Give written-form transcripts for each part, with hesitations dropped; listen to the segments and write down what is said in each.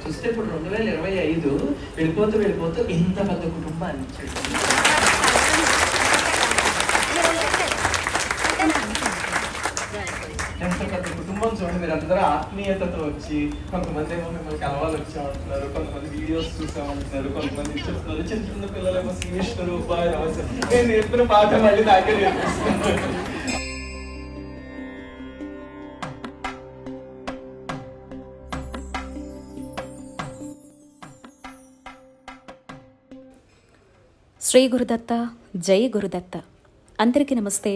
చూస్తే ఇప్పుడు 2025 వెళ్ళిపోతూ ఇంత పెద్ద కుటుంబాన్ని ఎంత పెద్ద కుటుంబం చూడండి. మీరు అందరూ ఆత్మీయతతో వచ్చి, కొంతమంది ఏమో మిమ్మల్ని కలవాలి వచ్చామంటున్నారు, కొంతమంది వీడియోస్ చూసామంటున్నారు, కొంతమంది చూస్తున్నారు. చిన్న చిన్న పిల్లలేమో శ్రీవిష్ణు రూపాయి నేను నేర్పిన పాట మళ్ళీ నాకే నేర్పిస్తున్నాను. శ్రీ గురుదత్త, జై గురుదత్త. అందరికీ నమస్తే,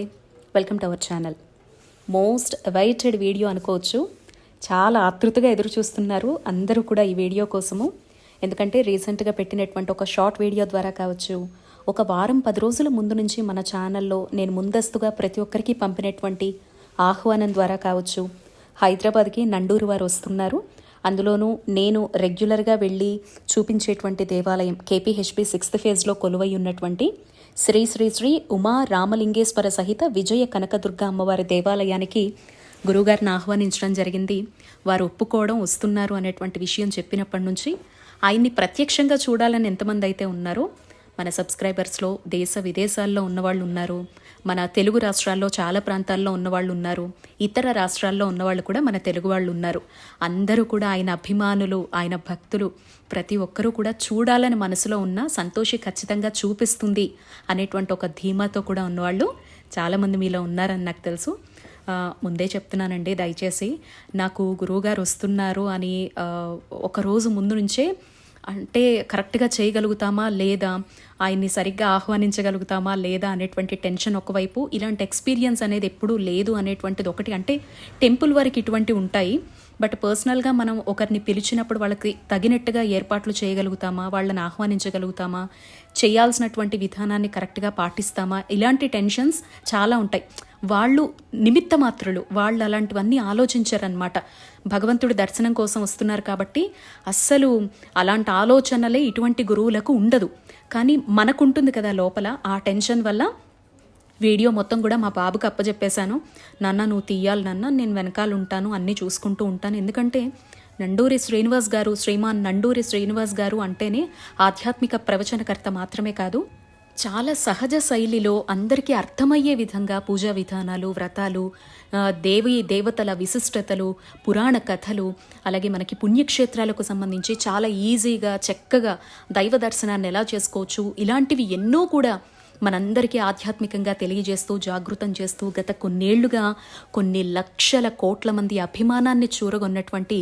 welcome to our channel. Most awaited video అనుకోవచ్చు. చాలా ఆతృతగా ఎదురు చూస్తున్నారు అందరూ కూడా ఈ వీడియో కోసము. ఎందుకంటే రీసెంట్గా పెట్టినటువంటి ఒక షార్ట్ వీడియో ద్వారా కావచ్చు, ఒక వారం 10 రోజుల ముందు నుంచి మన ఛానల్లో నేను ముందస్తుగా ప్రతి ఒక్కరికి పంపినటువంటి ఆహ్వానం ద్వారా కావచ్చు, హైదరాబాద్కి నండూరు వారు వస్తున్నారు. అందులోనూ నేను రెగ్యులర్గా వెళ్ళి చూపించేటువంటి దేవాలయం కేపీహెచ్బి 6th ఫేజ్లో కొలువై ఉన్నటువంటి శ్రీ శ్రీ శ్రీ ఉమా రామలింగేశ్వర సహిత విజయ కనకదుర్గ అమ్మవారి దేవాలయానికి గురువుగారిని ఆహ్వానించడం జరిగింది. వారు ఒప్పుకోవడం, వస్తున్నారు అనేటువంటి విషయం చెప్పినప్పటి నుంచి ఆయన్ని ప్రత్యక్షంగా చూడాలని ఎంతమంది అయితే ఉన్నారో, మన సబ్స్క్రైబర్స్లో దేశ విదేశాల్లో ఉన్నవాళ్ళు ఉన్నారు, మన తెలుగు రాష్ట్రాల్లో చాలా ప్రాంతాల్లో ఉన్నవాళ్ళు ఉన్నారు, ఇతర రాష్ట్రాల్లో ఉన్నవాళ్ళు కూడా మన తెలుగు వాళ్ళు ఉన్నారు. అందరూ కూడా ఆయన అభిమానులు, ఆయన భక్తులు. ప్రతి ఒక్కరూ కూడా చూడాలని మనసులో ఉన్న సంతోషి ఖచ్చితంగా చూపిస్తుంది అనేటువంటి ఒక ధీమాతో కూడా ఉన్నవాళ్ళు చాలామంది మీలో ఉన్నారని నాకు తెలుసు. ముందే చెప్తున్నానండి, దయచేసి నాకు గురువుగారు వస్తున్నారు అని ఒకరోజు ముందు నుంచే, అంటే కరెక్ట్గా చేయగలుగుతామా లేదా, ఆయన్ని సరిగ్గా ఆహ్వానించగలుగుతామా లేదా అనేటువంటి టెన్షన్ ఒకవైపు, ఇలాంటి ఎక్స్పీరియన్స్ అనేది ఎప్పుడూ లేదు అనేటువంటిది ఒకటి. అంటే టెంపుల్ వరకు ఇటువంటి ఉంటాయి, బట్ పర్సనల్గా మనం ఒకరిని పిలిచినప్పుడు వాళ్ళకి తగినట్టుగా ఏర్పాట్లు చేయగలుగుతామా, వాళ్ళని ఆహ్వానించగలుగుతామా, చేయాల్సినటువంటి విధానాన్ని కరెక్ట్గా పాటిస్తామా, ఇలాంటి టెన్షన్స్ చాలా ఉంటాయి. వాళ్ళు నిమిత్త మాత్రులు, వాళ్ళు అలాంటివన్నీ ఆలోచించారనమాట. భగవంతుడి దర్శనం కోసం వస్తున్నారు కాబట్టి అస్సలు అలాంటి ఆలోచనలే ఇటువంటి గురువులకు ఉండదు. కానీ మనకుంటుంది కదా లోపల, ఆ టెన్షన్ వల్ల వీడియో మొత్తం కూడా మా బాబుకి అప్పచెప్పేశాను. నాన్న నువ్వు తీయాలి నాన్న, నేను వెనకాల ఉంటాను, అన్నీ చూసుకుంటూ ఉంటాను. ఎందుకంటే నండూరి శ్రీనివాస్ గారు, శ్రీమాన్ నండూరి శ్రీనివాస్ గారు అంటేనే ఆధ్యాత్మిక ప్రవచనకర్త మాత్రమే కాదు, చాలా సహజ శైలిలో అందరికీ అర్థమయ్యే విధంగా పూజా విధానాలు, వ్రతాలు, దేవతల విశిష్టతలు, పురాణ కథలు, అలాగే మనకి పుణ్యక్షేత్రాలకు సంబంధించి చాలా ఈజీగా చక్కగా దైవ దర్శనాన్ని ఎలా చేసుకోవచ్చు, ఇలాంటివి ఎన్నో కూడా మనందరికీ ఆధ్యాత్మికంగా తెలియజేస్తూ, జాగృతం చేస్తూ గత కొన్నేళ్లుగా కొన్ని లక్షల కోట్ల మంది అభిమానాన్ని చూరగొన్నటువంటి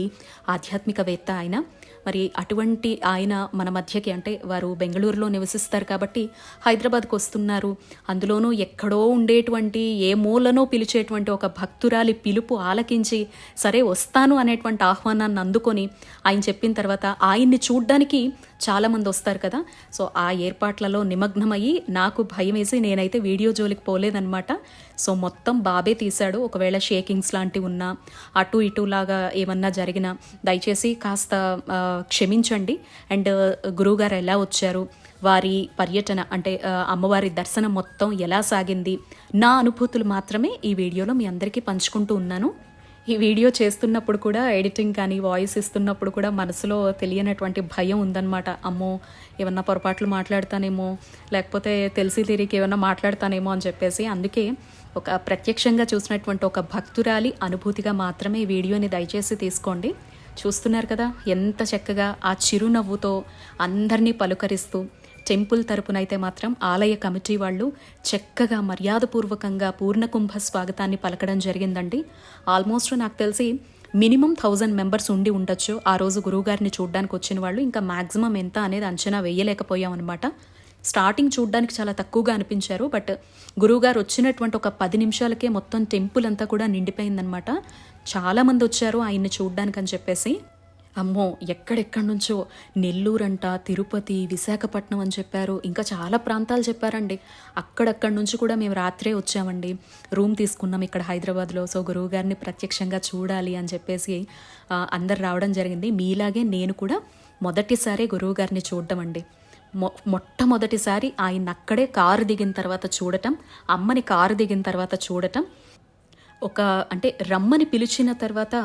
ఆధ్యాత్మికవేత్త ఆయన. మరి అటువంటి ఆయన మన మధ్యకి, అంటే వారు బెంగళూరులో నివసిస్తారు కాబట్టి హైదరాబాద్కు వస్తున్నారు. అందులోనూ ఎక్కడో ఉండేటువంటి, ఏ మూలనో పిలిచేటువంటి ఒక భక్తురాలి పిలుపు ఆలకించి సరే వస్తాను అనేటువంటి ఆహ్వానాన్ని అందుకొని ఆయన చెప్పిన తర్వాత ఆయన్ని చూడ్డానికి చాలామంది వస్తారు కదా. సో ఆ ఏర్పాట్లలో నిమగ్నమయ్యి నాకు భయం వేసి నేనైతే వీడియో జోలికి పోలేదన్నమాట. సో మొత్తం బాబే తీశాడు. ఒకవేళ షేకింగ్స్ లాంటివి ఉన్నా, అటు ఇటులాగా ఏమన్నా జరిగినా దయచేసి కాస్త క్షమించండి. అండ్ గురువుగారు ఎలా వచ్చారు, వారి పర్యటన అంటే అమ్మవారి దర్శనం మొత్తం ఎలా సాగింది, నా అనుభూతులు మాత్రమే ఈ వీడియోలో మీ అందరికీ పంచుకుంటూ ఉన్నాను. ఈ వీడియో చేస్తున్నప్పుడు కూడా, ఎడిటింగ్ కానీ వాయిస్ ఇస్తున్నప్పుడు కూడా మనసులో తెలియనటువంటి భయం ఉందన్నమాట. అమ్మో ఏమన్నా పొరపాట్లు మాట్లాడతానేమో, లేకపోతే తెలిసి తిరిగి ఏమన్నా మాట్లాడతానేమో అని చెప్పేసి. అందుకే ఒక ప్రత్యక్షంగా చూసినటువంటి ఒక భక్తురాలి అనుభూతిగా మాత్రమే ఈ వీడియోని దయచేసి తీసుకోండి. చూస్తున్నారు కదా ఎంత చక్కగా ఆ చిరునవ్వుతో అందరినీ పలుకరిస్తూ, టెంపుల్ తరపునైతే మాత్రం ఆలయ కమిటీ వాళ్ళు చక్కగా మర్యాదపూర్వకంగా పూర్ణకుంభ స్వాగతాన్ని పలకడం జరిగిందండి. ఆల్మోస్ట్ నాకు తెలిసి మినిమం 1000 మెంబర్స్ ఉండి ఉండొచ్చు ఆ రోజు గురువుగారిని చూడడానికి వచ్చిన వాళ్ళు. ఇంకా మ్యాక్సిమం ఎంత అనేది అంచనా వేయలేకపోయాం అనమాట. స్టార్టింగ్ చూడడానికి చాలా తక్కువగా అనిపించారు, బట్ గురువుగారు వచ్చినటువంటి ఒక 10 నిమిషాలకే మొత్తం టెంపుల్ అంతా కూడా నిండిపోయిందనమాట. చాలామంది వచ్చారు ఆయన్ని చూడడానికి అని చెప్పేసి. అమ్మో ఎక్కడెక్కడి నుంచో, నెల్లూరంట, తిరుపతి, విశాఖపట్నం అని చెప్పారు, ఇంకా చాలా ప్రాంతాలు చెప్పారండి. అక్కడక్కడి నుంచి కూడా మేము రాత్రే వచ్చామండి, రూమ్ తీసుకున్నాం ఇక్కడ హైదరాబాద్లో. సో గురువుగారిని ప్రత్యక్షంగా చూడాలి అని చెప్పేసి అందరు రావడం జరిగింది. మీలాగే నేను కూడా మొదటిసారి గురువుగారిని చూడడం అండి. మొట్టమొదటిసారి ఆయన అక్కడే కారు దిగిన తర్వాత చూడటం, అమ్మని కారు దిగిన తర్వాత చూడటం, అంటే రమ్మని పిలిచిన తర్వాత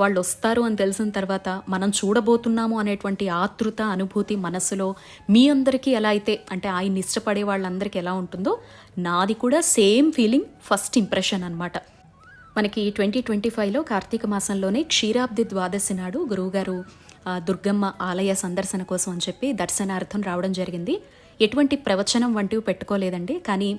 వాళ్ళు వస్తారు అని తెలిసిన తర్వాత మనం చూడబోతున్నాము అనేటువంటి ఆతృత అనుభూతి మనసులో మీ అందరికీ ఎలా అయితే అంటే ఆయన్ని ఇష్టపడే వాళ్ళందరికీ ఎలా ఉంటుందో నాది కూడా సేమ్ ఫీలింగ్ ఫస్ట్ ఇంప్రెషన్ అనమాట. మనకి 2025లో కార్తీక మాసంలోనే క్షీరాబ్ది ద్వాదశి నాడు గురువుగారు దుర్గమ్మ ఆలయ సందర్శన కోసం అని చెప్పి దర్శనార్థం రావడం జరిగింది. ఎటువంటి ప్రవచనం వంటివి పెట్టుకోలేదండి, కానీ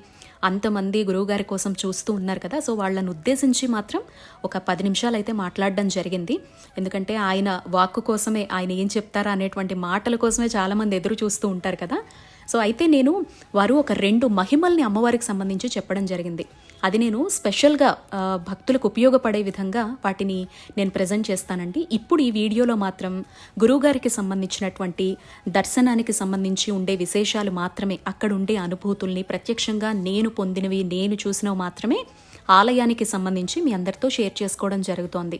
అంతమంది గురువుగారి కోసం చూస్తూ ఉన్నారు కదా, సో వాళ్ళని ఉద్దేశించి మాత్రం ఒక 10 నిమిషాలు అయితే మాట్లాడడం జరిగింది. ఎందుకంటే ఆయన వాక్కు కోసమే, ఆయన ఏం చెప్తారా అనేటువంటి మాటల కోసమే చాలామంది ఎదురు చూస్తూ ఉంటారు కదా. సో అయితే వారు ఒక 2 మహిమల్ని అమ్మవారికి సంబంధించి చెప్పడం జరిగింది. అది నేను స్పెషల్గా భక్తులకు ఉపయోగపడే విధంగా వాటిని నేను ప్రజెంట్ చేస్తానండి. ఇప్పుడు ఈ వీడియోలో మాత్రం గురువుగారికి సంబంధించినటువంటి దర్శనానికి సంబంధించి ఉండే విశేషాలు మాత్రమే, అక్కడ ఉండే అనుభూతుల్ని ప్రత్యక్షంగా నేను పొందినవి, నేను చూసినవి మాత్రమే ఆలయానికి సంబంధించి మీ అందరితో షేర్ చేసుకోవడం జరుగుతోంది.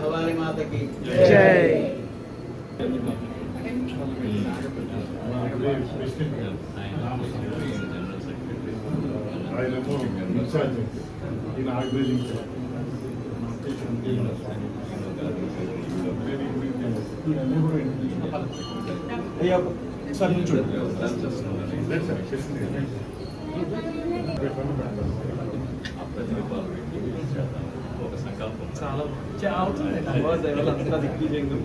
భవానీ మాతకి జై. సార్ చూడు చాలా అవుతుంది అంతా దిగ్విజయంగా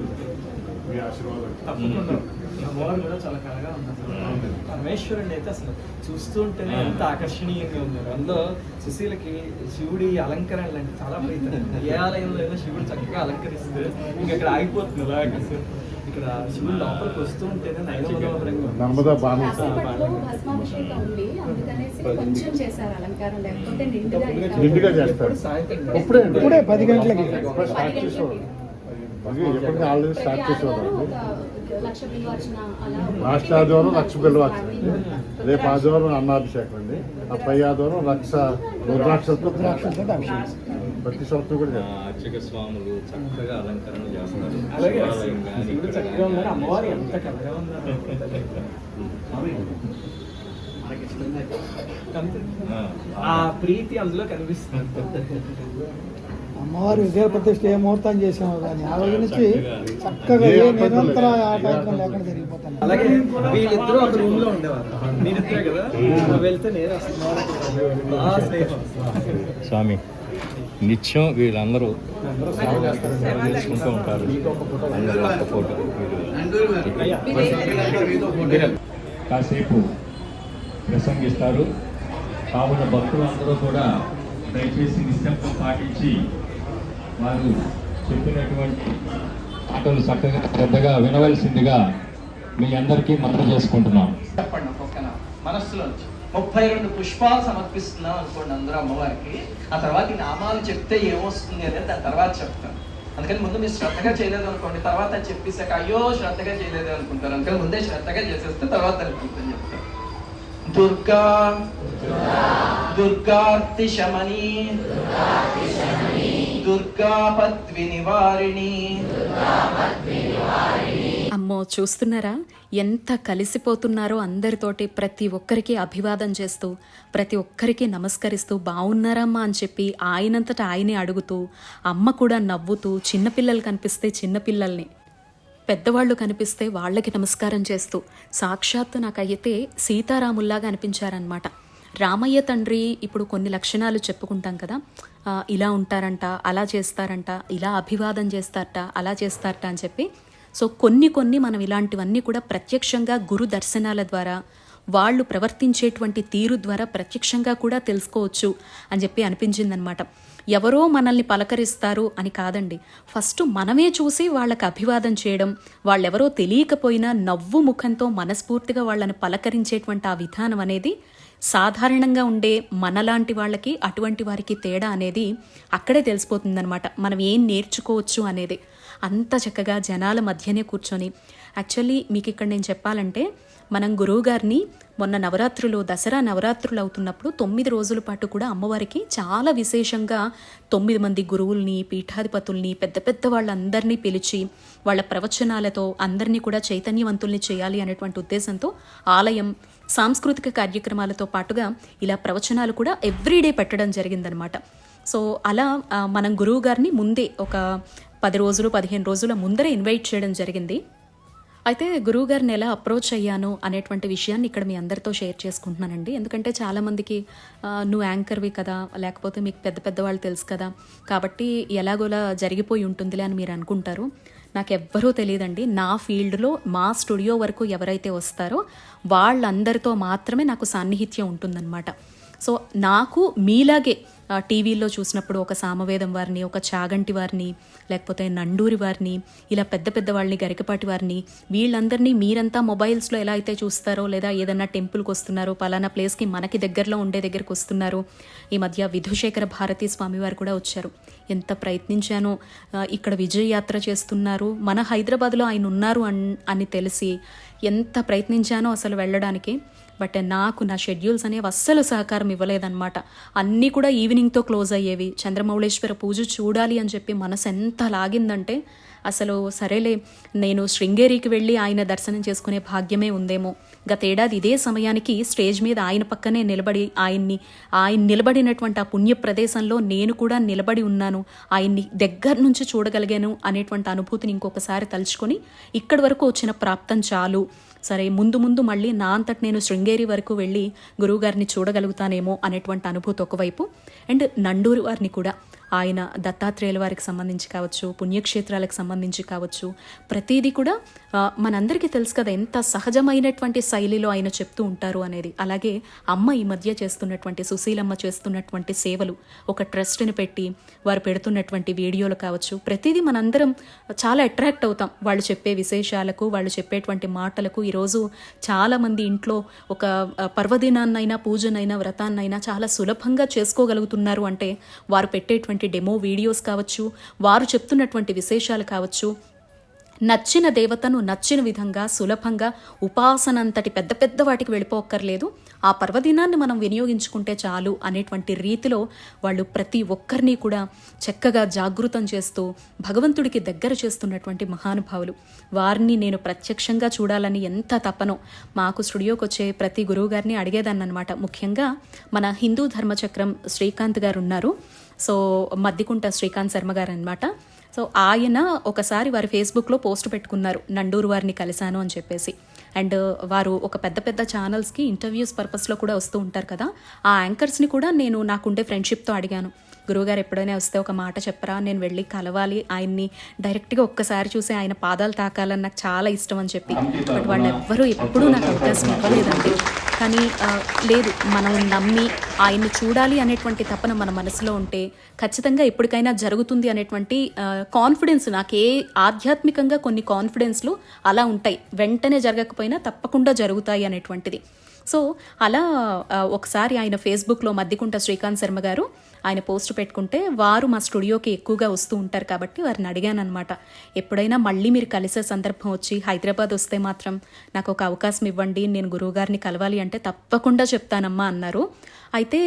తప్పకుండా. అమ్మవారు కూడా చాలా కళగా ఉన్నారు. పరమేశ్వరుని అయితే అసలు చూస్తుంటేనే ఎంత ఆకర్షణీయంగా ఉన్నారు. అందులో సుశీలకి శివుడి అలంకరణలు అంటే చాలా ప్రీతం. ఏ ఆలయంలో అయినా శివుడు చక్కగా అలంకరిస్తే ఇంకా అక్కడ ఆగిపోతుంది అలాగే. ఇక్కడ శివుడు లోపలికి వస్తూ ఉంటేనే నయన మనోహరంగా సాయంత్రం ఇప్పుడే 10 గంటలకి ఎప్పటికీ ఆల్రెడీ స్టార్ట్ చేసేవాళ్ళండి. లాస్ట్ ఆదివారం లక్ష బిల్వాక్ష, రేపు ఆదివారం అన్నాభిషేకం అండి, ఆ పై ఆదివారం లక్ష రుద్రాక్షలతో ప్రతి సంవత్సరం కూడా అర్చక స్వాములు చక్కగా అలంకరణ చేస్తారు. అలాగే శివుడు చక్కగా ఉన్నారు, అమ్మవారు ఎంత కళగా ఉన్నారు. ఆ ప్రీతి అందులో కనిపిస్తుంది. అమ్మవారి విగ్రహ ప్రతిష్ఠ ఏ ముహూర్తం చేసాము కానీ ఆ రోజు నుంచి చక్కగా ఏ నిరంతర ఆటంకం లేకుండా జరిగిపోతాను. అలాగే వీళ్ళిద్దరూ ఒక రూమ్ లో ఉండేవారు. మీరిద్దరే కదా వెళ్తే నేను స్వామి నిత్యం వీళ్ళందరూ చేసుకుంటూ ఉంటారు. అందరూ ఒక ఫోటో కాసేపు ప్రసంగిస్తారు. కావున భక్తులందరూ కూడా దయచేసి నిశ్శబ్దం పాటించి వారు చెప్పినటువంటి మాటలు చక్కగా శ్రద్ధగా వినవలసిందిగా మీ అందరికీ మనవి చేసుకుంటున్నాం. చెప్పండి ఒక్కొక్క మనస్సులో 32 పుష్పాలు సమర్పిస్తున్నాం అనుకోండి అందరూ అమ్మవారికి. ఆ తర్వాత ఈ నామాలు చెప్తే ఏమొస్తుంది అనేది దాని తర్వాత చెప్తాను. అందుకని ముందు మీరు శ్రద్ధగా చేయలేదు అనుకోండి, తర్వాత చెప్పేసాక అయ్యో శ్రద్ధగా చేయలేదు అనుకుంటారు. అందుకని ముందే శ్రద్ధగా చేసేస్తే తర్వాత అనుకుంటాను చెప్తాను. దుర్గా దుర్గార్తి శమని దుర్గా పద్వి నివారిణి. అమ్మో, చూస్తున్నారా ఎంత కలిసిపోతున్నారో అందరితోటి. ప్రతి ఒక్కరికి అభివాదం చేస్తూ, ప్రతి ఒక్కరికి నమస్కరిస్తూ, బాగున్నారమ్మా అని చెప్పి ఆయనంతటా ఆయనే అడుగుతూ, అమ్మ కూడా నవ్వుతూ, చిన్నపిల్లలు కనిపిస్తే చిన్నపిల్లల్ని, పెద్దవాళ్ళు కనిపిస్తే వాళ్ళకి నమస్కారం చేస్తూ, సాక్షాత్తు నాకైతే సీతారాముల్లాగా అనిపించారనమాట. రామయ్య తండ్రి ఇప్పుడు కొన్ని లక్షణాలు చెప్పుకుంటాం కదా, ఇలా ఉంటారంట, అలా చేస్తారంట, ఇలా అభివాదం చేస్తారట, అలా చేస్తారట అని చెప్పి. సో కొన్ని మనం ఇలాంటివన్నీ కూడా ప్రత్యక్షంగా గురు దర్శనాల ద్వారా, వాళ్ళు ప్రవర్తించేటువంటి తీరు ద్వారా ప్రత్యక్షంగా కూడా తెలుసుకోవచ్చు అని చెప్పి అనిపించిందనమాట. ఎవరో మనల్ని పలకరిస్తారు అని కాదండి. ఫస్ట్ మనమే చూసి వాళ్ళకి అభివాదం చేయడం, వాళ్ళెవరో తెలియకపోయినా నవ్వు ముఖంతో మనస్ఫూర్తిగా వాళ్ళని పలకరించేటువంటి ఆ విధానం అనేది సాధారణంగా ఉండే మనలాంటి వాళ్ళకి అటువంటి వారికి తేడా అనేది అక్కడే తెలిసిపోతుందనమాట. మనం ఏం నేర్చుకోవచ్చు అనేది. అంత చక్కగా జనాల మధ్యనే కూర్చొని, యాక్చువల్లీ మీకు ఇక్కడ నేను చెప్పాలంటే, మనం గురువుగారిని మొన్న నవరాత్రులు, దసరా నవరాత్రులు అవుతున్నప్పుడు 9 రోజుల పాటు కూడా అమ్మవారికి చాలా విశేషంగా 9 మంది గురువుల్ని, పీఠాధిపతుల్ని, పెద్ద పెద్ద వాళ్ళందరినీ పిలిచి వాళ్ళ ప్రవచనాలతో అందరినీ కూడా చైతన్యవంతుల్ని చేయాలి అనేటువంటి ఉద్దేశంతో ఆలయం సాంస్కృతిక కార్యక్రమాలతో పాటుగా ఇలా ప్రవచనాలు కూడా ఎవ్రీడే పెట్టడం జరిగిందనమాట. సో అలా మనం గురువు గారిని ముందే ఒక 10 రోజులు 15 రోజుల ముందరే ఇన్వైట్ చేయడం జరిగింది. అయితే గురువుగారిని ఎలా అప్రోచ్ అయ్యాను అనేటువంటి విషయాన్ని ఇక్కడ మీ అందరితో షేర్ చేసుకుంటున్నానండి. ఎందుకంటే చాలామందికి నువ్వు యాంకర్వి కదా, లేకపోతే మీకు పెద్ద పెద్ద వాళ్ళు తెలుసు కదా, కాబట్టి ఎలాగోలా జరిగిపోయి ఉంటుందిలే అని మీరు అనుకుంటారు. నాకెవ్వరూ తెలియదండి. నా ఫీల్డ్లో మా స్టూడియో వరకు ఎవరైతే వస్తారో వాళ్ళందరితో మాత్రమే నాకు సాన్నిహిత్యం ఉంటుందన్నమాట. సో నాకు మీలాగే టీవీల్లో చూసినప్పుడు ఒక సామవేదం వారిని, ఒక చాగంటి వారిని, లేకపోతే నండూరి వారిని, ఇలా పెద్ద పెద్ద వాళ్ళని, గరికపాటి వారిని, వీళ్ళందరినీ మీరంతా మొబైల్స్లో ఎలా అయితే చూస్తారో, లేదా ఏదన్నా టెంపుల్కి వస్తున్నారో, పలానా ప్లేస్కి మనకి దగ్గరలో ఉండే దగ్గరికి వస్తున్నారు. ఈ మధ్య విధుశేఖర భారతీ స్వామి వారు కూడా వచ్చారు. ఎంత ప్రయత్నించానో, ఇక్కడ విజయ యాత్ర చేస్తున్నారు, మన హైదరాబాద్లో ఆయన ఉన్నారు అని తెలిసి ఎంత ప్రయత్నించానో అసలు వెళ్ళడానికి. బట్ నాకు నా షెడ్యూల్స్ అనేవి అస్సలు సహకారం ఇవ్వలేదన్నమాట. అన్నీ కూడా ఈవినింగ్తో క్లోజ్ అయ్యేవి. చంద్రమౌళేశ్వర పూజ చూడాలి అని చెప్పి మనసు ఎంత లాగిందంటే అసలు సరేలే, నేను శృంగేరికి వెళ్ళి ఆయన దర్శనం చేసుకునే భాగ్యమే ఉందేమో. గతేడాది ఇదే సమయానికి స్టేజ్ మీద ఆయన పక్కనే నిలబడి ఆయన నిలబడినటువంటి ఆ పుణ్య ప్రదేశంలో నేను కూడా నిలబడి ఉన్నాను, ఆయన్ని దగ్గర నుంచి చూడగలిగాను అనేటువంటి అనుభూతిని ఇంకొకసారి తలుచుకొని ఇక్కడి వరకు వచ్చిన ప్రాప్తం చాలు, సరే ముందు ముందు మళ్ళీ నా అంతటి నేను శృంగేరి వరకు వెళ్ళి గురువుగారిని చూడగలుగుతానేమో అనేటువంటి అనుభూతి ఒకవైపు. అండ్ నండూరి వారిని కూడా, ఆయన దత్తాత్రేయుల వారికి సంబంధించి కావచ్చు, పుణ్యక్షేత్రాలకు సంబంధించి కావచ్చు, ప్రతిదీ కూడా మనందరికీ తెలుసు కదా ఎంత సహజమైనటువంటి శైలిలో ఆయన చెప్తూ ఉంటారు అనేది. అలాగే అమ్మ ఈ మధ్య చేస్తున్నటువంటి, సుశీలమ్మ చేస్తున్నటువంటి సేవలు, ఒక ట్రస్ట్ని పెట్టి వారు పెడుతున్నటువంటి వీడియోలు కావచ్చు, ప్రతిదీ మనందరం చాలా అట్రాక్ట్ అవుతాం వాళ్ళు చెప్పే విశేషాలకు, వాళ్ళు చెప్పేటువంటి మాటలకు. ఈరోజు చాలామంది ఇంట్లో ఒక పర్వదినాన్నైనా, పూజనైనా, వ్రతాన్నైనా చాలా సులభంగా చేసుకోగలుగుతున్నారు అంటే వారు పెట్టేటువంటి డెమో వీడియోస్ కావచ్చు, వారు చెప్తున్నటువంటి విశేషాలు కావచ్చు, నచ్చిన దేవతను నచ్చిన విధంగా సులభంగా ఉపాసనంతటి పెద్ద పెద్ద వాటికి వెళ్ళిపోక్కర్లేదు, ఆ పర్వదినాన్ని మనం వినియోగించుకుంటే చాలు అనేటువంటి రీతిలో వాళ్ళు ప్రతి ఒక్కరిని కూడా చక్కగా జాగృతం చేస్తూ భగవంతుడికి దగ్గర చేస్తున్నటువంటి మహానుభావులు. వారిని నేను ప్రత్యక్షంగా చూడాలని ఎంత తపనో. మాకు స్టూడియోకి వచ్చే ప్రతి గురువు గారిని అడిగేదాన్ని అనమాట. ముఖ్యంగా మన హిందూ ధర్మచక్రం శ్రీకాంత్ గారు ఉన్నారు, సో మద్దికుంట శ్రీకాంత్ శర్మ గారు అనమాట. సో ఆయన ఒకసారి వారి ఫేస్బుక్లో పోస్ట్ పెట్టుకున్నారు, నండూరు వారిని కలిశాను అని చెప్పేసి. అండ్ వారు ఒక పెద్ద పెద్ద ఛానల్స్కి ఇంటర్వ్యూస్ పర్పస్లో కూడా వస్తూ ఉంటారు కదా, ఆ యాంకర్స్ని కూడా నేను నాకుండే ఫ్రెండ్షిప్తో అడిగాను, గురువుగారు ఎప్పుడైనా వస్తే ఒక మాట చెప్పరా, నేను వెళ్ళి కలవాలి, ఆయన్ని డైరెక్ట్గా ఒక్కసారి చూసి ఆయన పాదాలు తాకాలని నాకు చాలా ఇష్టం అని చెప్పి. బట్ వాళ్ళు ఎవ్వరూ ఎప్పుడూ నాకు అవకాశం ఇవ్వలేదండి. కానీ లేదు, మనం నమ్మి ఆయన్ని చూడాలి అనేటువంటి తపన మన మనసులో ఉంటే ఖచ్చితంగా ఎప్పటికైనా జరుగుతుంది అనేటువంటి కాన్ఫిడెన్స్, నాకే ఆధ్యాత్మికంగా కొన్ని కాన్ఫిడెన్స్లు అలా ఉంటాయి, వెంటనే జరగకపోయినా తప్పకుండా జరుగుతాయి అనేటువంటిది. సో అలా ఒకసారి ఆయన ఫేస్బుక్లో మద్దికుంట శ్రీకాంత్ శర్మ గారు ఆయన పోస్ట్ పెట్టుకుంటే, వారు మా స్టూడియోకి ఎక్కువగా వస్తూ ఉంటారు కాబట్టి వారిని అడిగాను అనమాట, ఎప్పుడైనా మళ్ళీ మీరు కలిసే సందర్భం వచ్చి హైదరాబాద్ వస్తే మాత్రం నాకు ఒక అవకాశం ఇవ్వండి, నేను గురువుగారిని కలవాలి అంటే తప్పకుండా చెప్తానమ్మా అన్నారు. అయితే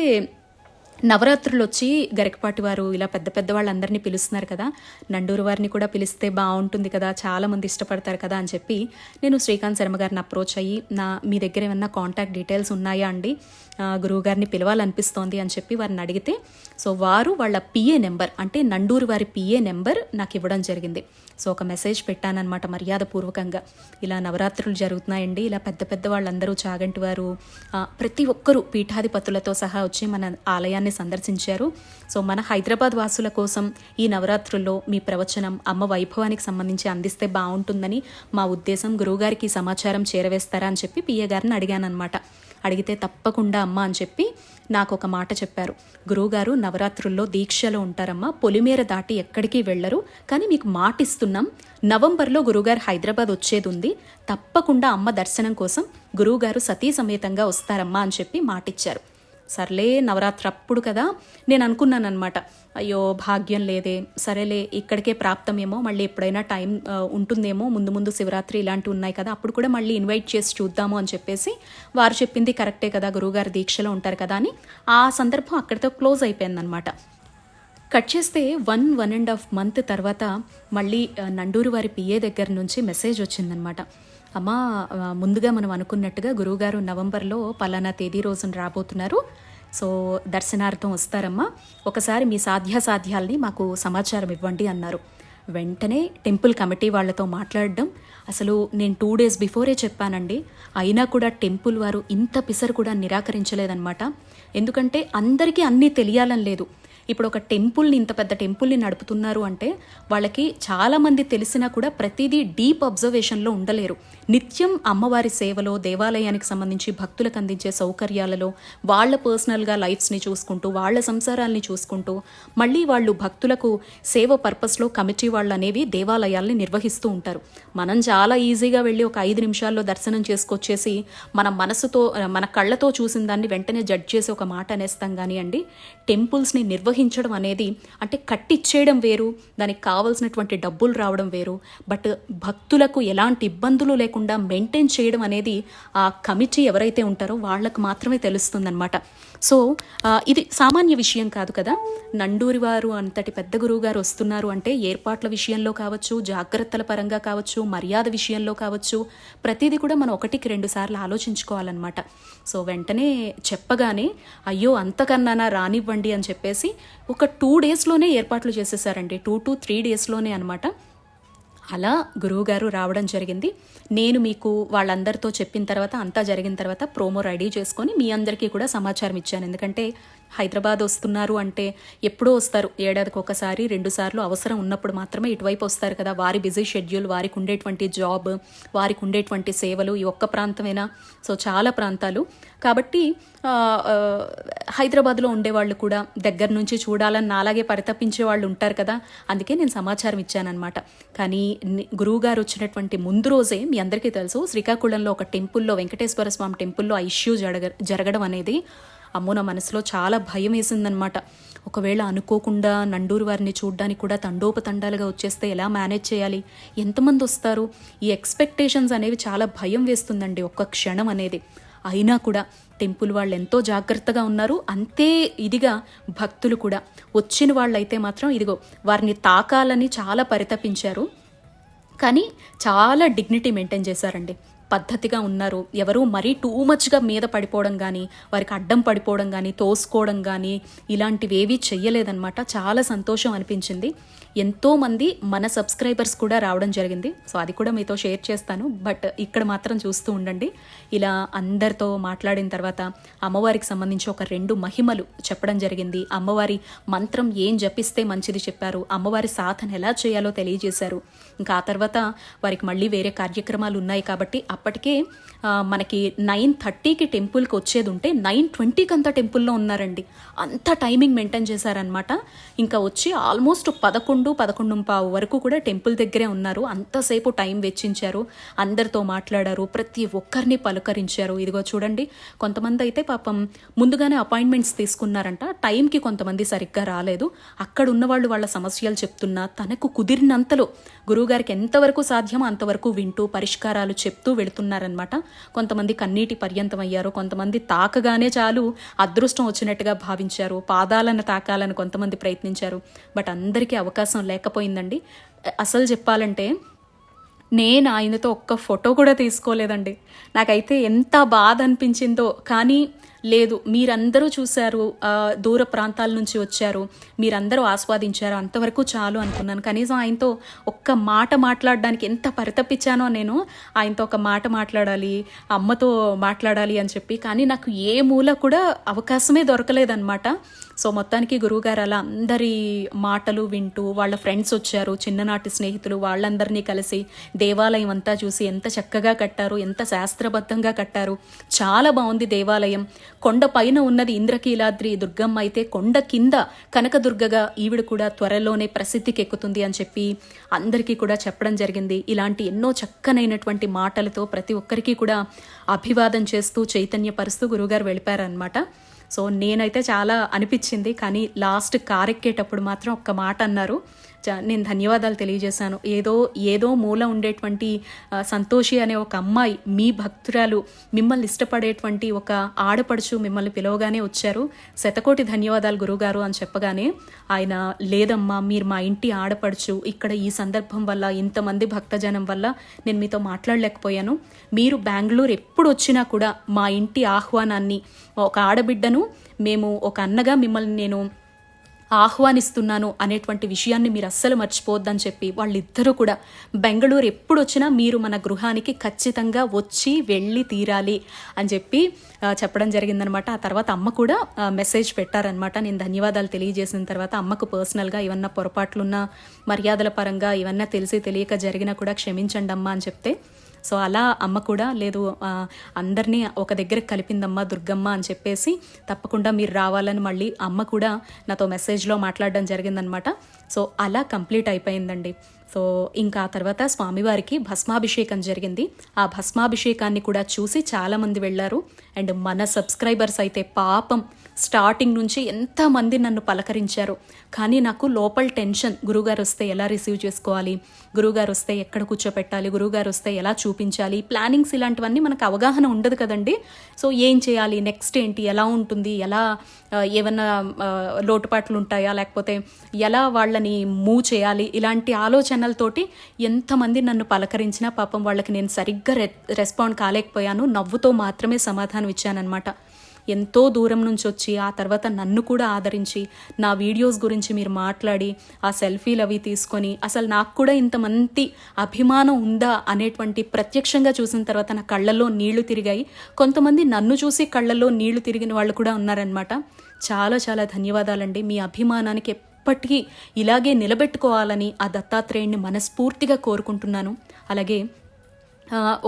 నవరాత్రులు వచ్చి గరికపాటి వారు ఇలా పెద్ద పెద్ద వాళ్ళందరినీ పిలుస్తున్నారు కదా, నండూరు వారిని కూడా పిలిస్తే బాగుంటుంది కదా, చాలామంది ఇష్టపడతారు కదా అని చెప్పి నేను శ్రీకాంత్ శర్మ గారిని అప్రోచ్ అయ్యి, మీ దగ్గర ఏమన్నా కాంటాక్ట్ డీటెయిల్స్ ఉన్నాయా అండి, గురువుగారిని పిలవాలనిపిస్తోంది అని చెప్పి వారిని అడిగితే, సో వారు వాళ్ళ పిఏ నెంబర్, అంటే నండూరు వారి పిఏ నెంబర్ నాకు ఇవ్వడం జరిగింది. సో ఒక మెసేజ్ పెట్టానన్నమాట మర్యాదపూర్వకంగా, ఇలా నవరాత్రులు జరుగుతున్నాయండి, ఇలా పెద్ద పెద్ద వాళ్ళందరూ, చాగంటి వారు, ప్రతి ఒక్కరూ పీఠాధిపతులతో సహా వచ్చి మన ఆలయాన్ని సందర్శించారు. సో మన హైదరాబాద్ వాసుల కోసం ఈ నవరాత్రుల్లో మీ ప్రవచనం అమ్మ వైభవానికి సంబంధించి అందిస్తే బాగుంటుందని మా ఉద్దేశం, గురువుగారికి సమాచారం చేరవేస్తారా అని చెప్పి పిఏ గారిని అడిగానమాట. అడిగితే తప్పకుండా అమ్మ అని చెప్పి నాకు ఒక మాట చెప్పారు. గురువుగారు నవరాత్రుల్లో దీక్షలో ఉంటారమ్మా, పొలిమేర దాటి ఎక్కడికి వెళ్ళరు, కానీ మీకు మాట ఇస్తున్నాం, నవంబర్లో గురువుగారు హైదరాబాద్ వచ్చేది ఉంది, తప్పకుండా అమ్మ దర్శనం కోసం గురువుగారు సతీ సమేతంగా వస్తారమ్మా అని చెప్పి మాటిచ్చారు. సర్లే నవరాత్రి అప్పుడు కదా నేను అనుకున్నాను అనమాట, అయ్యో భాగ్యం లేదే, సరేలే ఇక్కడికే ప్రాప్తమేమో, మళ్ళీ ఎప్పుడైనా టైం ఉంటుందేమో, ముందు ముందు శివరాత్రి ఇలాంటివి ఉన్నాయి కదా, అప్పుడు కూడా మళ్ళీ ఇన్వైట్ చేసి చూద్దాము అని చెప్పేసి వారు చెప్పింది కరెక్టే కదా, గురువుగారు దీక్షలో ఉంటారు కదా అని ఆ సందర్భం అక్కడితో క్లోజ్ అయిపోయిందనమాట. కట్ చేస్తే 1.5 month తర్వాత మళ్ళీ నండూరు వారి పిఏ దగ్గర నుంచి మెసేజ్ వచ్చిందనమాట. అమ్మా, ముందుగా మనం అనుకున్నట్టుగా గురువుగారు నవంబర్లో పలానా తేదీ రోజున రాబోతున్నారు, సో దర్శనార్థం వస్తారమ్మా, ఒకసారి మీ సాధ్యాసాధ్యాల్ని మాకు సమాచారం ఇవ్వండి అన్నారు. వెంటనే టెంపుల్ కమిటీ వాళ్ళతో మాట్లాడడం, అసలు నేను 2 days బిఫోరే చెప్పానండి, అయినా కూడా టెంపుల్ వారు ఇంత పిసరు కూడా నిరాకరించలేదన్నమాట. ఎందుకంటే అందరికీ అన్నీ తెలియాలని లేదు. ఇప్పుడు ఒక టెంపుల్ని, ఇంత పెద్ద టెంపుల్ని నడుపుతున్నారు అంటే వాళ్ళకి చాలామంది తెలిసినా కూడా ప్రతిదీ డీప్ అబ్జర్వేషన్లో ఉండలేరు. నిత్యం అమ్మవారి సేవలో, దేవాలయానికి సంబంధించి భక్తులకు అందించే సౌకర్యాలలో వాళ్ళ పర్సనల్గా లైఫ్స్ని చూసుకుంటూ, వాళ్ళ సంసారాల్ని చూసుకుంటూ, మళ్ళీ వాళ్ళు భక్తులకు సేవ పర్పస్లో కమిటీ వాళ్ళు అనేవి దేవాలయాల్ని నిర్వహిస్తూ ఉంటారు. మనం చాలా ఈజీగా వెళ్ళి ఒక 5 నిమిషాల్లో దర్శనం చేసుకొచ్చేసి మన మనసుతో, మన కళ్ళతో చూసిన దాన్ని వెంటనే జడ్జ్ చేసి ఒక మాట అనేస్తాం. కానీ అండి, టెంపుల్స్ని నిర్వహించడం అనేది అంటే కట్టిచ్చేయడం వేరు, దానికి కావాల్సినటువంటి డబ్బులు రావడం వేరు, బట్ భక్తులకు ఎలాంటి ఇబ్బందులు లేకుండా మెయింటైన్ చేయడం అనేది ఆ కమిటీ ఎవరైతే ఉంటారో వాళ్ళకు మాత్రమే తెలుస్తుందన్నమాట. సో ఇది సామాన్య విషయం కాదు కదా. నండూరి వారు అంతటి పెద్ద గురువు గారు వస్తున్నారు అంటే ఏర్పాట్ల విషయంలో కావచ్చు, జాగ్రత్తల పరంగా కావచ్చు, మర్యాద విషయంలో కావచ్చు, ప్రతిదీ కూడా మనం 1-2 సార్లు ఆలోచించుకోవాలన్నమాట. సో వెంటనే చెప్పగానే అయ్యో అంతకన్నానా, రానివ్వండి అని చెప్పేసి ఒక 2 daysలోనే ఏర్పాట్లు చేసేసారండి. 2 to 3 daysలోనే అనమాట. అలా గురువుగారు రావడం జరిగింది. నేను మీకు వాళ్ళందరితో చెప్పిన తర్వాత, అంతా జరిగిన తర్వాత ప్రోమో రెడీ చేసుకొని మీ అందరికీ కూడా సమాచారం ఇచ్చాను. ఎందుకంటే హైదరాబాద్ వస్తున్నారు అంటే ఎప్పుడో వస్తారు, ఏడాదికి 1-2 సార్లు అవసరం ఉన్నప్పుడు మాత్రమే ఇటువైపు వస్తారు కదా. వారి బిజీ షెడ్యూల్, వారికి ఉండేటువంటి జాబ్, వారికి ఉండేటువంటి సేవలు ఈ ఒక్క ప్రాంతమేనా, సో చాలా ప్రాంతాలు కాబట్టి హైదరాబాద్లో ఉండేవాళ్ళు కూడా దగ్గర నుంచి చూడాలని నాలాగే పరితపించే వాళ్ళు ఉంటారు కదా. అందుకే నేను సమాచారం ఇచ్చానమాట. కానీ గురువుగారు వచ్చినటువంటి ముందు రోజే మీ అందరికీ తెలుసు, శ్రీకాకుళంలో ఒక టెంపుల్లో, వెంకటేశ్వర స్వామి టెంపుల్లో ఆ ఇష్యూ జరగడం అనేది అమ్మో నా మనసులో చాలా భయం వేసిందనమాట. ఒకవేళ అనుకోకుండా నండూరు వారిని చూడడానికి కూడా తండోపతండాలుగా వచ్చేస్తే ఎలా మేనేజ్ చేయాలి, ఎంతమంది వస్తారు, ఈ ఎక్స్పెక్టేషన్స్ అనేవి చాలా భయం వేస్తుందండి ఒక్క క్షణం అనేది. అయినా కూడా టెంపుల్ వాళ్ళు ఎంతో జాగ్రత్తగా ఉన్నారు, అంతే ఇదిగా భక్తులు కూడా వచ్చిన వాళ్ళైతే మాత్రం ఇదిగో వారిని తాకాలని చాలా పరితపించారు. కానీ చాలా డిగ్నిటీ మెయింటైన్ చేశారండి, పద్ధతిగా ఉన్నారు. ఎవరు మరీ టూ మచ్గా మీద పడిపోవడం కానీ, వారికి అడ్డం పడిపోవడం కానీ, తోసుకోవడం కానీ ఇలాంటివి ఏవీ చెయ్యలేదన్నమాట. చాలా సంతోషం అనిపించింది. ఎంతోమంది మన సబ్స్క్రైబర్స్ కూడా రావడం జరిగింది, సో అది కూడా మీతో షేర్ చేస్తాను. బట్ ఇక్కడ మాత్రం చూస్తూ ఉండండి. ఇలా అందరితో మాట్లాడిన తర్వాత అమ్మవారికి సంబంధించి ఒక 2 మహిమలు చెప్పడం జరిగింది. అమ్మవారి మంత్రం ఏం జపిస్తే మంచిది చెప్పారు, అమ్మవారి సాధన ఎలా చేయాలో తెలియజేశారు. ఇంకా ఆ తర్వాత వారికి మళ్ళీ వేరే కార్యక్రమాలు ఉన్నాయి కాబట్టి అప్పటికే మనకి 9:30కి టెంపుల్కి వచ్చేది ఉంటే 9:20కి అంతా టెంపుల్లో ఉన్నారండి. అంత టైమింగ్ మెయింటైన్ చేశారనమాట. ఇంకా వచ్చి ఆల్మోస్ట్ 11-11:15 వరకు కూడా టెంపుల్ దగ్గరే ఉన్నారు. అంతసేపు టైం వెచ్చించారు, అందరితో మాట్లాడారు, ప్రతి ఒక్కరిని పలకరించారు. ఇదిగో చూడండి, కొంతమంది అయితే పాపం ముందుగానే అపాయింట్మెంట్స్ తీసుకున్నారంట, టైంకి కొంతమంది సరిగ్గా రాలేదు. అక్కడ ఉన్నవాళ్ళు వాళ్ళ సమస్యలు చెప్తున్నా తనకు కుదిరినంతలో గురువుగారికి ఎంతవరకు సాధ్యమో అంతవరకు వింటూ పరిష్కారాలు చెప్తూ వెళుతున్నారనమాట. కొంతమంది కన్నీటి పర్యంతం అయ్యారు, కొంతమంది తాకగానే చాలు అదృష్టం వచ్చినట్టుగా భావించారు, పాదాలను తాకాలని కొంతమంది ప్రయత్నించారు. బట్ అందరికీ అవకాశం లేకపోయిందండి. అసలు చెప్పాలంటే నేను ఆయనతో ఒక్క ఫోటో కూడా తీసుకోలేదండి. నాకైతే ఎంత బాధ అనిపించిందో. కానీ లేదు మీరందరూ చూశారు, దూర ప్రాంతాల నుంచి వచ్చారు, మీరందరూ ఆస్వాదించారు, అంతవరకు చాలు అనుకున్నాను. కనీసం ఆయనతో ఒక్క మాట మాట్లాడడానికి ఎంత పరితపించానో నేను, ఆయనతో ఒక మాట మాట్లాడాలి, అమ్మతో మాట్లాడాలి అని చెప్పి. కానీ నాకు ఏ మూల కూడా అవకాశమే దొరకలేదన్నమాట. సో మొత్తానికి గురువుగారు అలా అందరి మాటలు వింటూ, వాళ్ళ ఫ్రెండ్స్ వచ్చారు, చిన్ననాటి స్నేహితులు, వాళ్ళందరినీ కలిసి దేవాలయం అంతా చూసి ఎంత చక్కగా కట్టారు, ఎంత శాస్త్రబద్ధంగా కట్టారు, చాలా బాగుంది దేవాలయం. కొండ పైన ఉన్నది ఇంద్రకీలాద్రి దుర్గమ్మ అయితే, కొండ కింద కనకదుర్గగా ఈవిడ కూడా త్వరలోనే ప్రసిద్ధికి ఎక్కుతుంది అని చెప్పి అందరికీ కూడా చెప్పడం జరిగింది. ఇలాంటి ఎన్నో చక్కనైనటువంటి మాటలతో ప్రతి ఒక్కరికి కూడా అభివాదం చేస్తూ చైతన్యపరుస్తూ గురువుగారు వెళ్ళిపోయారనమాట. సో నేనైతే చాలా అనిపించింది. కానీ లాస్ట్ కారెక్కేటప్పుడు మాత్రం ఒక్క మాట అన్నారు, నేను ధన్యవాదాలు తెలియజేశాను. ఏదో మూల ఉండేటువంటి సంతోషి అనే ఒక అమ్మాయి, మీ భక్తురాలు, మిమ్మల్ని ఇష్టపడేటువంటి ఒక ఆడపడుచు మిమ్మల్ని పిలవగానే వచ్చారు, శతకోటి ధన్యవాదాలు గురువుగారు అని చెప్పగానే ఆయన, లేదమ్మా మీరు మా ఇంటి ఆడపడుచు, ఇక్కడ ఈ సందర్భం వల్ల ఇంతమంది భక్తజనం వల్ల నేను మీతో మాట్లాడలేకపోయాను, మీరు బెంగళూరు ఎప్పుడు వచ్చినా కూడా మా ఇంటి ఆహ్వానాన్ని, ఒక ఆడబిడ్డను మేము ఒక అన్నగా మిమ్మల్ని నేను ఆహ్వానిస్తున్నాను అనేటువంటి విషయాన్ని మీరు అస్సలు మర్చిపోవద్దని చెప్పి వాళ్ళిద్దరూ కూడా బెంగళూరు ఎప్పుడు వచ్చినా మీరు మన గృహానికి ఖచ్చితంగా వచ్చి వెళ్ళి తీరాలి అని చెప్పి చెప్పడం జరిగిందనమాట. ఆ తర్వాత అమ్మ కూడా మెసేజ్ పెట్టారనమాట. నేను ధన్యవాదాలు తెలియజేసిన తర్వాత అమ్మకు పర్సనల్గా ఏమన్నా పొరపాట్లున్నా, మర్యాదల పరంగా ఏమన్నా తెలిసి తెలియక జరిగినా కూడా క్షమించండి అమ్మ అని చెప్తే, సో అలా అమ్మ కూడా లేదు అందరినీ ఒక దగ్గర కలిపిందమ్మ దుర్గమ్మ అని చెప్పేసి, తప్పకుండా మీరు రావాలని మళ్ళీ అమ్మ కూడా నాతో మెసేజ్లో మాట్లాడడం జరిగిందనమాట. సో అలా కంప్లీట్ అయిపోయిందండి. సో ఇంకా ఆ తర్వాత స్వామివారికి భస్మాభిషేకం జరిగింది. ఆ భస్మాభిషేకాన్ని కూడా చూసి చాలామంది వెళ్ళారు. అండ్ మన సబ్స్క్రైబర్స్ అయితే పాపం స్టార్టింగ్ నుంచి ఎంతమంది నన్ను పలకరించారు. కానీ నాకు లోపల టెన్షన్, గురువుగారు వస్తే ఎలా రిసీవ్ చేసుకోవాలి, గురువుగారు వస్తే ఎక్కడ కూర్చోపెట్టాలి, గురువుగారు వస్తే ఎలా చూపించాలి, ప్లానింగ్స్ ఇలాంటివన్నీ మనకు అవగాహన ఉండదు కదండి. సో ఏం చేయాలి, నెక్స్ట్ ఏంటి, ఎలా ఉంటుంది, ఎలా ఏమన్నా లోటుపాట్లు ఉంటాయా, లేకపోతే ఎలా వాళ్ళని మూవ్ చేయాలి, ఇలాంటి ఆలోచనలతోటి ఎంతమంది నన్ను పలకరించినా పాపం వాళ్ళకి నేను సరిగ్గా రెస్పాండ్ కాలేకపోయాను. నవ్వుతో మాత్రమే సమాధానం ఇచ్చానన్నమాట. ఎంతో దూరం నుంచి వచ్చి ఆ తర్వాత నన్ను కూడా ఆదరించి నా వీడియోస్ గురించి మీరు మాట్లాడి ఆ సెల్ఫీలు అవి తీసుకొని, అసలు నాకు కూడా ఇంతమంది అభిమానం ఉందా అనేటువంటి ప్రత్యక్షంగా చూసిన తర్వాత నా కళ్ళల్లో నీళ్లు తిరిగాయి. కొంతమంది నన్ను చూసి కళ్ళల్లో నీళ్లు తిరిగిన వాళ్ళు కూడా ఉన్నారనమాట. చాలా చాలా ధన్యవాదాలండి. మీ అభిమానానికి ఎప్పటికీ ఇలాగే నిలబెట్టుకోవాలని ఆ దత్తాత్రేయుడిని మనస్ఫూర్తిగా కోరుకుంటున్నాను. అలాగే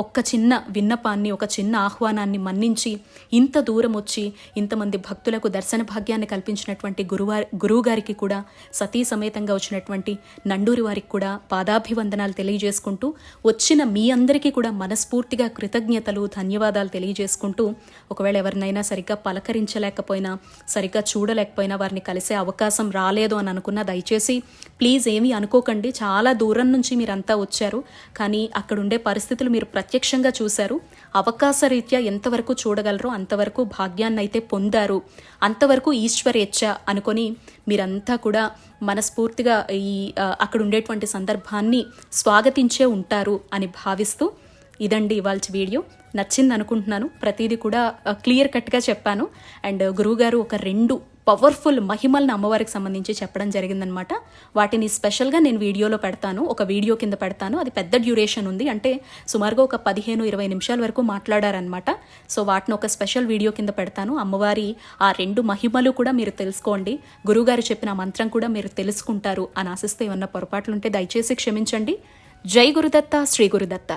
ఒక్క చిన్న విన్నపాన్ని, ఒక చిన్న ఆహ్వానాన్ని మన్నించి ఇంత దూరం వచ్చి ఇంతమంది భక్తులకు దర్శన భాగ్యాన్ని కల్పించినటువంటి గురువు గారికి కూడా, సతీ సమేతంగా వచ్చినటువంటి నండూరి వారికి కూడా పాదాభివందనాలు తెలియజేసుకుంటూ, వచ్చిన మీ అందరికీ కూడా మనస్ఫూర్తిగా కృతజ్ఞతలు, ధన్యవాదాలు తెలియజేసుకుంటూ, ఒకవేళ ఎవరినైనా సరిగ్గా పలకరించలేకపోయినా, సరిగ్గా చూడలేకపోయినా, వారిని కలిసే అవకాశం రాలేదు అని అనుకున్నా దయచేసి ప్లీజ్ ఏమీ అనుకోకండి. చాలా దూరం నుంచి మీరంతా వచ్చారు, కానీ అక్కడుండే పరిస్థితులు మీరు ప్రత్యక్షంగా చూశారు. అవకాశరీత్యా ఎంతవరకు చూడగలరో అంతవరకు భాగ్యాన్ని అయితే పొందారు, అంతవరకు ఈశ్వరేచ్ఛ అనుకొని మీరంతా కూడా మనస్ఫూర్తిగా ఈ అక్కడ ఉండేటువంటి సందర్భాన్ని స్వాగతించే ఉంటారు అని భావిస్తూ, ఇదండి ఇవాళ వీడియో. నచ్చింది అనుకుంటున్నాను. ప్రతిదీ కూడా క్లియర్ కట్గా చెప్పాను. అండ్ గురువుగారు ఒక 2 పవర్ఫుల్ మహిమలను అమ్మవారికి సంబంధించి చెప్పడం జరిగిందనమాట. వాటిని స్పెషల్గా నేను వీడియోలో పెడతాను, ఒక వీడియో కింద పెడతాను. అది పెద్ద డ్యూరేషన్ ఉంది, అంటే సుమారుగా ఒక 15-20 నిమిషాల వరకు మాట్లాడారనమాట. సో వాటిని ఒక స్పెషల్ వీడియో కింద పెడతాను. అమ్మవారి ఆ 2 మహిమలు కూడా మీరు తెలుసుకోండి, గురువుగారు చెప్పిన మంత్రం కూడా మీరు తెలుసుకుంటారు అని ఆశిస్తే ఏమన్నా పొరపాట్లుంటే దయచేసి క్షమించండి. జై గురుదత్త, శ్రీ గురుదత్త.